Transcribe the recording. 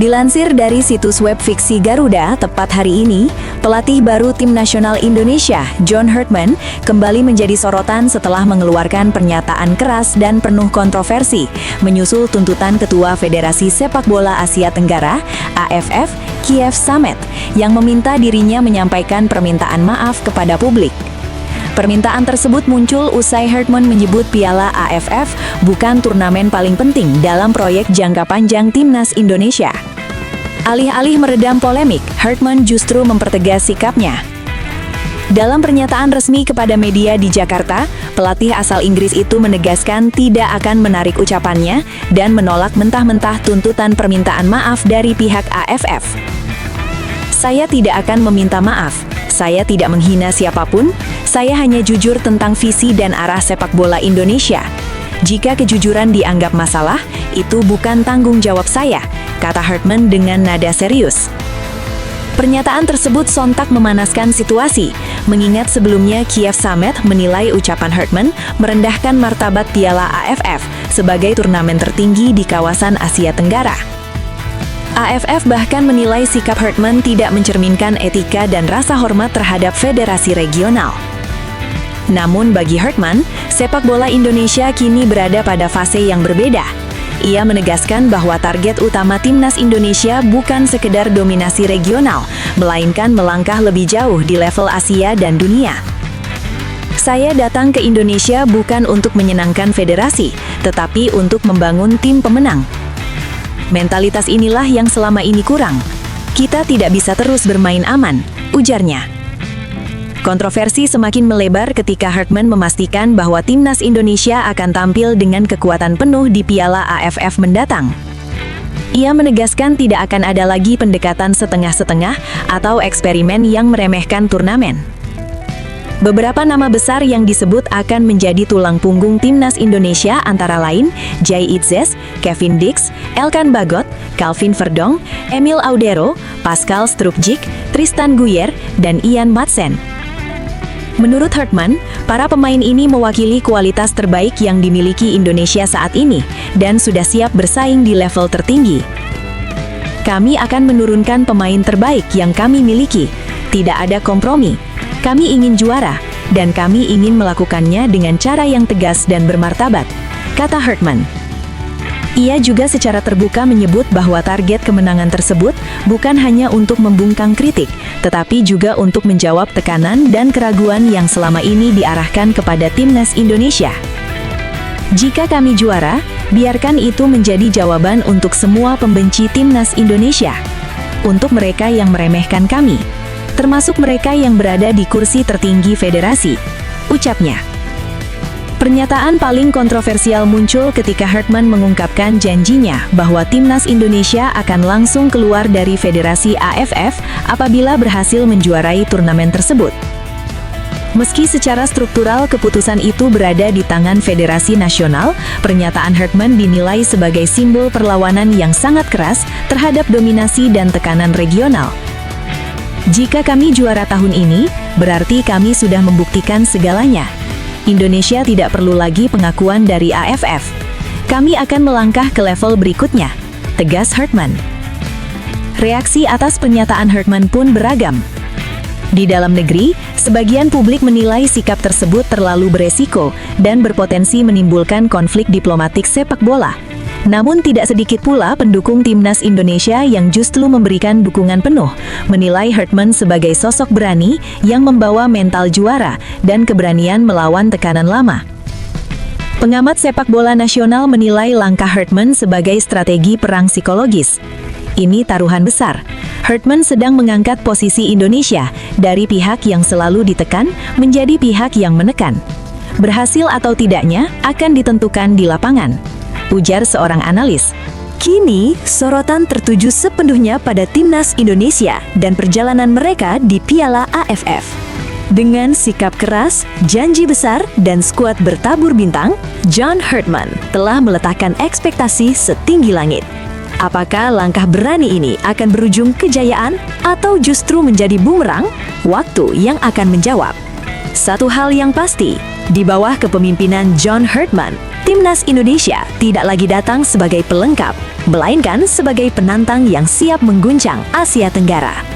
Dilansir dari situs web fiksi Garuda, tepat hari ini, pelatih baru Tim Nasional Indonesia, John Herdman, kembali menjadi sorotan setelah mengeluarkan pernyataan keras dan penuh kontroversi, menyusul tuntutan Ketua Federasi Sepak Bola Asia Tenggara, AFF, Kiev Samet, yang meminta dirinya menyampaikan permintaan maaf kepada publik. Permintaan tersebut muncul usai Herdman menyebut Piala AFF bukan turnamen paling penting dalam proyek jangka panjang Timnas Indonesia. Alih-alih meredam polemik, Herdman justru mempertegas sikapnya. Dalam pernyataan resmi kepada media di Jakarta, pelatih asal Inggris itu menegaskan tidak akan menarik ucapannya dan menolak mentah-mentah tuntutan permintaan maaf dari pihak AFF. Saya tidak akan meminta maaf. Saya tidak menghina siapapun, saya hanya jujur tentang visi dan arah sepak bola Indonesia. Jika kejujuran dianggap masalah, itu bukan tanggung jawab saya, kata Herdman dengan nada serius. Pernyataan tersebut sontak memanaskan situasi, mengingat sebelumnya Kiev Samet menilai ucapan Herdman merendahkan martabat Piala AFF sebagai turnamen tertinggi di kawasan Asia Tenggara. AFF bahkan menilai sikap Herdman tidak mencerminkan etika dan rasa hormat terhadap federasi regional. Namun bagi Herdman, sepak bola Indonesia kini berada pada fase yang berbeda. Ia menegaskan bahwa target utama Timnas Indonesia bukan sekedar dominasi regional, melainkan melangkah lebih jauh di level Asia dan dunia. Saya datang ke Indonesia bukan untuk menyenangkan federasi, tetapi untuk membangun tim pemenang. Mentalitas inilah yang selama ini kurang. Kita tidak bisa terus bermain aman, ujarnya. Kontroversi semakin melebar ketika Herdman memastikan bahwa Timnas Indonesia akan tampil dengan kekuatan penuh di Piala AFF mendatang. Ia menegaskan tidak akan ada lagi pendekatan setengah-setengah atau eksperimen yang meremehkan turnamen. Beberapa nama besar yang disebut akan menjadi tulang punggung Timnas Indonesia antara lain Jay Itzes, Kevin Dix, Elkan Bagot, Calvin Verdong, Emil Audero, Pascal Strujdijk, Tristan Guyer, dan Ian Madsen. Menurut Herdman, para pemain ini mewakili kualitas terbaik yang dimiliki Indonesia saat ini dan sudah siap bersaing di level tertinggi. Kami akan menurunkan pemain terbaik yang kami miliki. Tidak ada kompromi. Kami ingin juara, dan kami ingin melakukannya dengan cara yang tegas dan bermartabat, kata Herdman. Ia juga secara terbuka menyebut bahwa target kemenangan tersebut bukan hanya untuk membungkam kritik, tetapi juga untuk menjawab tekanan dan keraguan yang selama ini diarahkan kepada Timnas Indonesia. Jika kami juara, biarkan itu menjadi jawaban untuk semua pembenci Timnas Indonesia. Untuk mereka yang meremehkan kami, termasuk mereka yang berada di kursi tertinggi federasi, ucapnya. Pernyataan paling kontroversial muncul ketika Herdman mengungkapkan janjinya bahwa Timnas Indonesia akan langsung keluar dari Federasi AFF apabila berhasil menjuarai turnamen tersebut. Meski secara struktural keputusan itu berada di tangan Federasi Nasional, pernyataan Herdman dinilai sebagai simbol perlawanan yang sangat keras terhadap dominasi dan tekanan regional. Jika kami juara tahun ini, berarti kami sudah membuktikan segalanya. Indonesia tidak perlu lagi pengakuan dari AFF. Kami akan melangkah ke level berikutnya, tegas Herdman. Reaksi atas pernyataan Herdman pun beragam. Di dalam negeri, sebagian publik menilai sikap tersebut terlalu beresiko dan berpotensi menimbulkan konflik diplomatik sepak bola. Namun tidak sedikit pula pendukung Timnas Indonesia yang justru memberikan dukungan penuh, menilai Herdman sebagai sosok berani yang membawa mental juara dan keberanian melawan tekanan lama. Pengamat sepak bola nasional menilai langkah Herdman sebagai strategi perang psikologis. Ini taruhan besar. Herdman sedang mengangkat posisi Indonesia dari pihak yang selalu ditekan menjadi pihak yang menekan. Berhasil atau tidaknya akan ditentukan di lapangan, ujar seorang analis. Kini, sorotan tertuju sepenuhnya pada Timnas Indonesia dan perjalanan mereka di Piala AFF. Dengan sikap keras, janji besar, dan skuad bertabur bintang, John Herdman telah meletakkan ekspektasi setinggi langit. Apakah langkah berani ini akan berujung kejayaan atau justru menjadi bumerang? Waktu yang akan menjawab. Satu hal yang pasti, di bawah kepemimpinan John Herdman, Timnas Indonesia tidak lagi datang sebagai pelengkap, melainkan sebagai penantang yang siap mengguncang Asia Tenggara.